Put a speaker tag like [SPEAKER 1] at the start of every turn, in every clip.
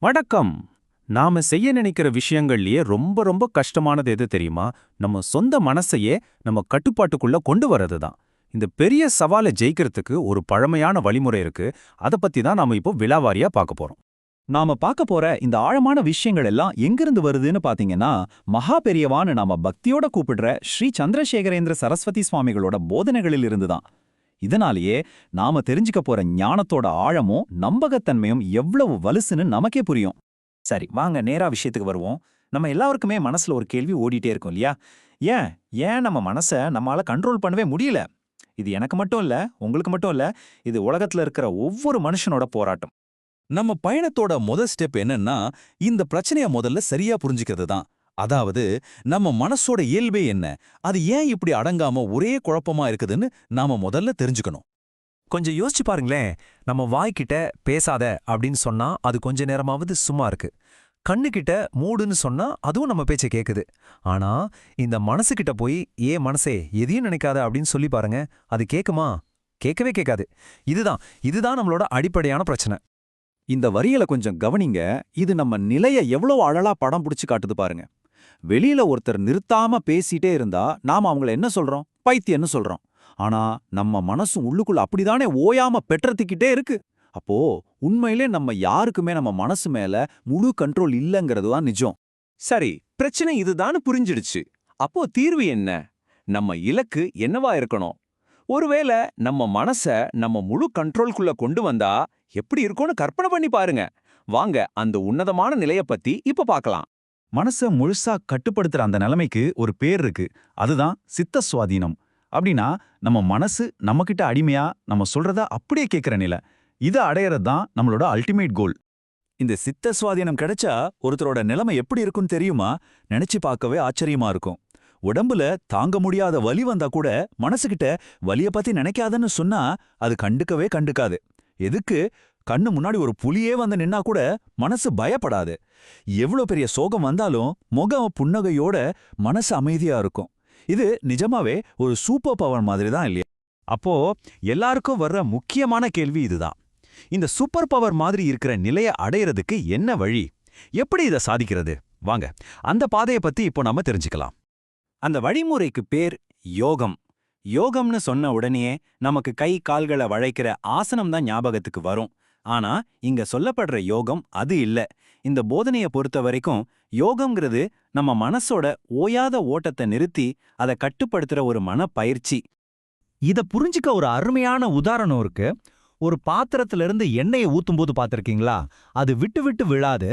[SPEAKER 1] வணக்கம். நாம செய்ய நினைக்கிற விஷயங்கள்லயே ரொம்ப ரொம்ப கஷ்டமானது எது தெரியுமா? நம்ம சொந்த மனசையே நம்ம கட்டுப்பாட்டுக்குள்ள கொண்டு வரது தான். இந்த பெரிய சவாலை ஜெயிக்கிறதுக்கு ஒரு பழமையான வழிமுறை இருக்கு. அத பத்தி தான் நாம இப்போ விலாவாரியா பார்க்க போறோம்.
[SPEAKER 2] நாம பார்க்க போற இந்த ஆழமான விஷயங்கள் எல்லாம் எங்கிருந்து வருதுன்னு பாத்தீங்கன்னா, மகா பெரியவான்னு நாம பக்தியோட கூப்பிடுற ஸ்ரீ சந்திரசேகரேந்திர சரஸ்வதி சுவாமிகளோட போதனைகளில் இருந்துதான். இதனாலேயே நாம தெரிஞ்சுக்க போற ஞானத்தோட ஆழமும் நம்பகத்தன்மையும் எவ்வளவு வலுசுன்னு நமக்கே புரியும். சரி, வாங்க நேரா விஷயத்துக்கு வருவோம். நம்ம எல்லாருக்குமே மனசுல ஒரு கேள்வி ஓடிட்டே இருக்கும் இல்லையா? ஏன் ஏன் நம்ம மனச நம்மால கண்ட்ரோல் பண்ணவே முடியல? இது எனக்கு மட்டும் இல்ல, உங்களுக்கு மட்டும் இல்ல, இது உலகத்துல இருக்கிற ஒவ்வொரு மனுஷனோட போராட்டம்.
[SPEAKER 3] நம்ம பயணத்தோட ஸ்டெப் என்னன்னா, இந்த பிரச்சனைய முதல்ல சரியா புரிஞ்சுக்கிறது தான். அதாவது, நம்ம மனசோட இயல்பே என்ன? அது ஏன் இப்படி அடங்காம ஒரே குழப்பமா இருக்குதுன்னு நாம முதல்ல தெரிஞ்சுக்கணும்.
[SPEAKER 4] கொஞ்சம் யோசிச்சு பாருங்களேன். நம்ம வாய்க்கிட்ட பேசாத அப்படின்னு சொன்னா அது கொஞ்ச நேரமாவது சும்மா இருக்கு. கண்ணுக்கிட்ட மூடுன்னு சொன்னா அதுவும் நம்ம பேச்ச கேக்குது. ஆனா இந்த மனசுக்கிட்ட போய் ஏன் மனசே எதையும் நினைக்காத அப்படின்னு சொல்லி பாருங்க, அது கேக்குமா? கேட்கவே கேட்காது. இதுதான் நம்மளோட அடிப்படையான பிரச்சனை.
[SPEAKER 2] இந்த வரிகளை கொஞ்சம் கவனிங்க. இது நம்ம நிலைய எவ்வளவு அழலா படம் பிடிச்சு காட்டுது பாருங்க. வெளியில ஒருத்தர் நிறுத்தாம பேசிட்டே இருந்தா நாம அவங்கள என்ன சொல்றோம்? பைத்தியன்னு சொல்றோம். ஆனா நம்ம மனசும் உள்ளுக்குள்ள அப்படிதானே ஓயாம பெற்றத்திக்கிட்டே இருக்கு. அப்போ உண்மையிலே நம்ம யாருக்குமே நம்ம மனசு மேல முழு கண்ட்ரோல் இல்லங்கிறது தான் நிஜம்.
[SPEAKER 5] சரி, பிரச்சனை இதுதான்னு புரிஞ்சிடுச்சு. அப்போ தீர்வு என்ன? நம்ம இலக்கு என்னவா இருக்கணும்? ஒருவேளை நம்ம மனச நம்ம முழு கண்ட்ரோல்குள்ள கொண்டு வந்தா எப்படி இருக்கும்னு கற்பனை பண்ணி பாருங்க. வாங்க அந்த உன்னதமான நிலைய பத்தி இப்ப பார்க்கலாம்.
[SPEAKER 2] மனச முழுசா கட்டுப்படுத்துற அந்த நிலைமைக்கு ஒரு பேர் இருக்கு. அதுதான் சித்த சுவாதீனம். அப்படின்னா நம்ம மனசு நம்மகிட்ட அடிமையா நம்ம சொல்றத அப்படியே கேட்கிற நிலை. இதை அடையறது தான் நம்மளோட அல்டிமேட் கோல். இந்த சித்த சுவாதீனம் கிடைச்சா ஒருத்தரோட நிலைமை எப்படி இருக்குன்னு தெரியுமா? நினைச்சு பார்க்கவே ஆச்சரியமா இருக்கும். உடம்புல தாங்க முடியாத வலி வந்தா கூட மனசுகிட்ட வலிய பத்தி நினைக்காதன்னு சொன்னா அது கண்டுக்கவே கண்டுக்காது. எதுக்கு? கண்ணு முன்னாடி ஒரு புலியே வந்து நின்னா கூட மனசு பயப்படாது. எவ்வளோ பெரிய சோகம் வந்தாலும் முகம் புன்னகையோட மனசு அமைதியா இருக்கும். இது நிஜமாவே ஒரு சூப்பர் பவர் மாதிரி தான் இல்லையா?
[SPEAKER 4] அப்போ எல்லாருக்கும் வர்ற முக்கியமான கேள்வி இதுதான். இந்த சூப்பர் பவர் மாதிரி இருக்கிற நிலைய அடையறதுக்கு என்ன வழி? எப்படி இதை சாதிக்கிறது? வாங்க அந்த பாதையை பத்தி இப்போ நாம தெரிஞ்சுக்கலாம்.
[SPEAKER 1] அந்த வழிமுறைக்கு பேர் யோகம். யோகம்னு சொன்ன உடனே நமக்கு கை கால்களை வளைக்கிற ஆசனம் தான் ஞாபகத்துக்கு வரும். ஆனா இங்க சொல்லப்படுற யோகம் அது இல்ல. இந்த போதனையை பொறுத்த வரைக்கும் யோகம்ங்கிறது நம்ம மனசோட ஓயாத ஓட்டத்தை நிறுத்தி அதை கட்டுப்படுத்துற ஒரு மனப்பயிற்சி.
[SPEAKER 4] இத புரிஞ்சுக்க ஒரு அருமையான உதாரணம் இருக்கு. ஒரு பாத்திரத்துல இருந்து எண்ணெயை ஊத்தும்போது பார்த்திருக்கீங்களா? அது விட்டு விட்டு விழாது,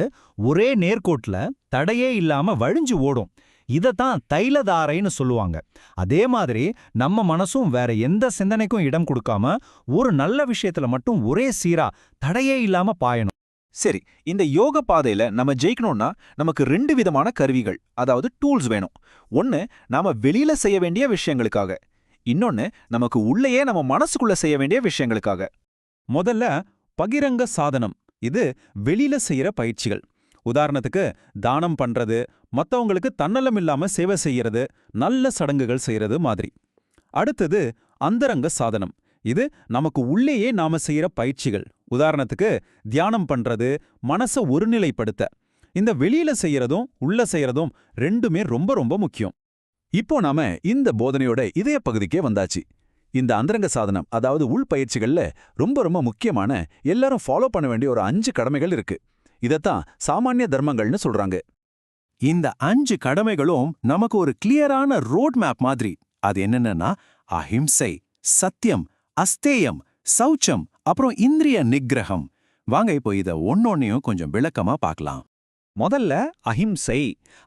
[SPEAKER 4] ஒரே நேர்கோட்டுல தடையே இல்லாம வழிஞ்சு ஓடும். இதத்தான் தைலதாரைன்னு சொல்லுவாங்க. அதே மாதிரி நம்ம மனசும் வேற எந்த சிந்தனைக்கும் இடம் கொடுக்காம ஒரு நல்ல விஷயத்துல மட்டும் ஒரே சீரா தடையே இல்லாம பாயணும்.
[SPEAKER 6] சரி, இந்த யோக பாதையில நம்ம ஜெயிக்கணும்னா நமக்கு 2 விதமான கருவிகள், அதாவது டூல்ஸ் வேணும். ஒன்னு நாம வெளியில செய்ய வேண்டிய விஷயங்களுக்காக, இன்னொன்னு நமக்கு உள்ளேயே நம்ம மனசுக்குள்ள செய்ய வேண்டிய விஷயங்களுக்காக. முதல்ல பகிரங்க சாதனம். இது வெளியில செய்யற பயிற்சிகள். உதாரணத்துக்கு தானம் பண்றது, மத்தவங்களுக்கு தன்னலம் இல்லாம சேவை செய்யறது, நல்ல சடங்குகள் செய்யறது மாதிரி. அடுத்தது அந்தரங்க சாதனம். இது நமக்கு உள்ளேயே நாம செய்யற பயிற்சிகள். உதாரணத்துக்கு தியானம் பண்றது, மனச ஒருநிலைப்படுத்த. இந்த வெளியில செய்யறதும் உள்ள செய்யறதும் ரெண்டுமே ரொம்ப ரொம்ப முக்கியம். இப்போ நாம இந்த போதனையோட இதய பகுதிக்கே வந்தாச்சு. இந்த அந்தரங்க சாதனம், அதாவது உள் பயிற்சிகள்ல ரொம்ப ரொம்ப முக்கியமான, எல்லாரும் ஃபாலோ பண்ண வேண்டிய ஒரு 5 கடமைகள் இருக்கு. இதத்தான் சாமானிய தர்மங்கள்னு சொல்றாங்க.
[SPEAKER 1] இந்த 5 கடமைகளும் நமக்கு ஒரு கிளியரான ரோட் மேப் மாதிரி. அது என்னன்னா அஹிம்சை, சத்தியம், அஸ்தேயம், சௌச்சம், அப்புறம் இந்திரிய நிக்கிரகம். வாங்க இப்போ இத ஒன்னொன்னையும் கொஞ்சம் விளக்கமா பார்க்கலாம்.
[SPEAKER 2] முதல்ல அஹிம்சை.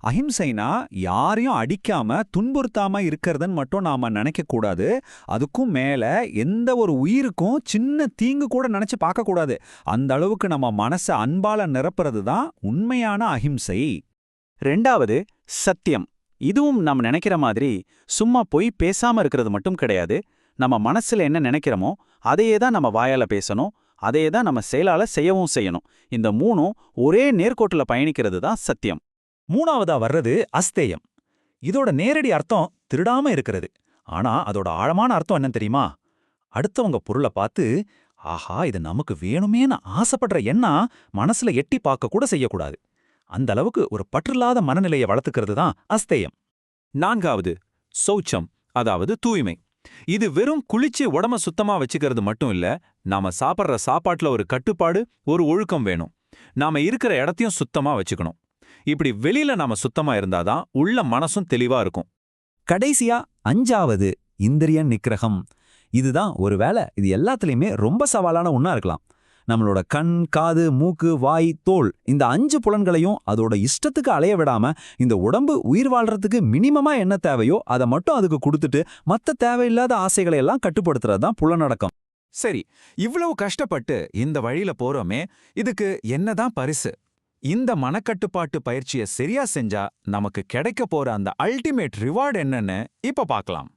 [SPEAKER 2] அஹிம்சைனா யாரையும் அடிக்காம துன்புறுத்தாம இருக்கிறதுன்னு மட்டும் நாம நினைக்க கூடாது. அதுக்கும் மேல எந்த ஒரு உயிருக்கும் சின்ன தீங்கு கூட நினைச்சு பார்க்க கூடாது. அந்த அளவுக்கு நம்ம மனச அன்பால நிரப்புறது தான் உண்மையான அஹிம்சை.
[SPEAKER 1] 2வது சத்தியம். இதுவும் நம்ம நினைக்கிற மாதிரி சும்மா போய் பேசாம இருக்கிறது மட்டும் கிடையாது. நம்ம மனசுல என்ன நினைக்கிறோமோ அதையே தான் நம்ம வாயால பேசணும், அதையே தான் நம்ம செயலால செய்யவும் செய்யணும். இந்த 3ம் ஒரே நேர்கோட்டுல பயணிக்கிறது தான் சத்தியம்.
[SPEAKER 2] 3வதா வர்றது அஸ்தேயம். இதோட நேரடி அர்த்தம் திருடாம இருக்கிறது. ஆனா அதோட ஆழமான அர்த்தம் என்ன தெரியுமா? அடுத்தவங்க பொருளை பார்த்து ஆஹா இது நமக்கு வேணுமேன்னு ஆசைப்படுற எண்ணம் மனசுல எட்டி பார்க்க கூட செய்யக்கூடாது. அந்த அளவுக்கு ஒரு பற்றில்லாத மனநிலையை வளர்த்துக்கிறது தான் அஸ்தேயம்.
[SPEAKER 6] 4வது சௌச்சம், அதாவது தூய்மை. இது வெறும் குளிச்சு உடம்ப சுத்தமா வச்சுக்கிறது மட்டும் இல்ல, நாம சாப்பிட்ற சாப்பாட்டுல ஒரு கட்டுப்பாடு, ஒரு ஒழுக்கம் வேணும். நாம இருக்கிற இடத்தையும் சுத்தமா வச்சுக்கணும். இப்படி வெளியில நாம சுத்தமா இருந்தாதான் உள்ள மனசும் தெளிவா இருக்கும்.
[SPEAKER 1] கடைசியா 5வது இந்திரிய நிக்கிரகம். இதுதான் ஒருவேளை இது எல்லாத்துலயுமே ரொம்ப சவாலான ஒண்ணா இருக்கலாம். நம்மளோட கண், காது, மூக்கு, வாய், தோல் இந்த 5 புலன்களையும் அதோட இஷ்டத்துக்கு அலைய விடாம இந்த உடம்பு உயிர் வாழ்றதுக்கு மினிமமா என்ன தேவையோ அதை மட்டும் அதுக்கு கொடுத்துட்டு மத்த தேவையில்லாத ஆசைகளை எல்லாம் கட்டுப்படுத்துறது தான் புலனடக்கம்.
[SPEAKER 6] சரி, இவ்வளவு கஷ்டப்பட்டு இந்த வழியில போறோமே, இதுக்கு என்னதான் பரிசு? இந்த மனக்கட்டுப்பாட்டு பயிற்சியை சரியா செஞ்சா நமக்கு கிடைக்க போற அந்த அல்டிமேட் ரிவார்டு என்னன்னு இப்ப பார்க்கலாம்.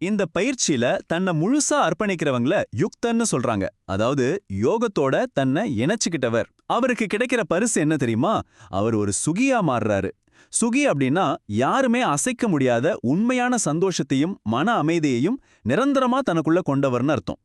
[SPEAKER 2] இந்த பயிற்சியில தன்னை முழுசா அர்ப்பணிக்கிறவங்கள யுக்தன்னு சொல்றாங்க. அதாவது யோகத்தோட தன்னை இணைச்சுக்கிட்டவர். அவருக்கு கிடைக்கிற பரிசு என்ன தெரியுமா? அவர் ஒரு சுகியா மாறுறாரு. சுகி அப்படின்னா யாருமே அசைக்க முடியாத உண்மையான சந்தோஷத்தையும் மன அமைதியையும் நிரந்தரமா தனக்குள்ள கொண்டவர்னு அர்த்தம்.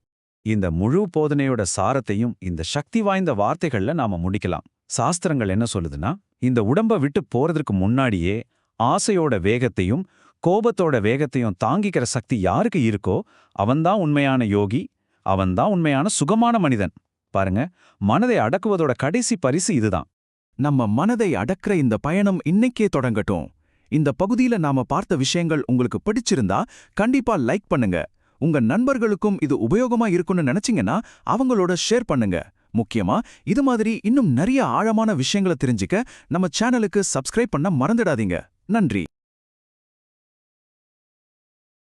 [SPEAKER 2] இந்த முழு போதனையோட சாரத்தையும் இந்த சக்தி வாய்ந்த வார்த்தைகள்ல நாம முடிக்கலாம். சாஸ்திரங்கள் என்ன சொல்லுதுன்னா, இந்த உடம்ப விட்டு போறதுக்கு முன்னாடியே ஆசையோட வேகத்தையும் கோபத்தோட வேகத்தையும் தாங்கிக்கிற சக்தி யாருக்கு இருக்கோ அவன்தான் உண்மையான யோகி, அவன்தான் உண்மையான சுகமான மனிதன். பாருங்க, மனதை அடக்குவதோட கடைசி பரிசு இதுதான்.
[SPEAKER 6] நம்ம மனதை அடக்குற இந்த பயணம் இன்னைக்கே தொடங்கட்டும். இந்த பகுதியில நாம பார்த்த விஷயங்கள் உங்களுக்கு பிடிச்சிருந்தா கண்டிப்பா லைக் பண்ணுங்க. உங்க நண்பர்களுக்கும் இது உபயோகமா இருக்கும்னு நினைச்சீங்கன்னா அவங்களோட ஷேர் பண்ணுங்க. முக்கியமா இது மாதிரி இன்னும் நிறைய ஆழமான விஷயங்களை தெரிஞ்சுக்க நம்ம சேனலுக்கு சப்ஸ்கிரைப் பண்ண மறந்துடாதீங்க. நன்றி.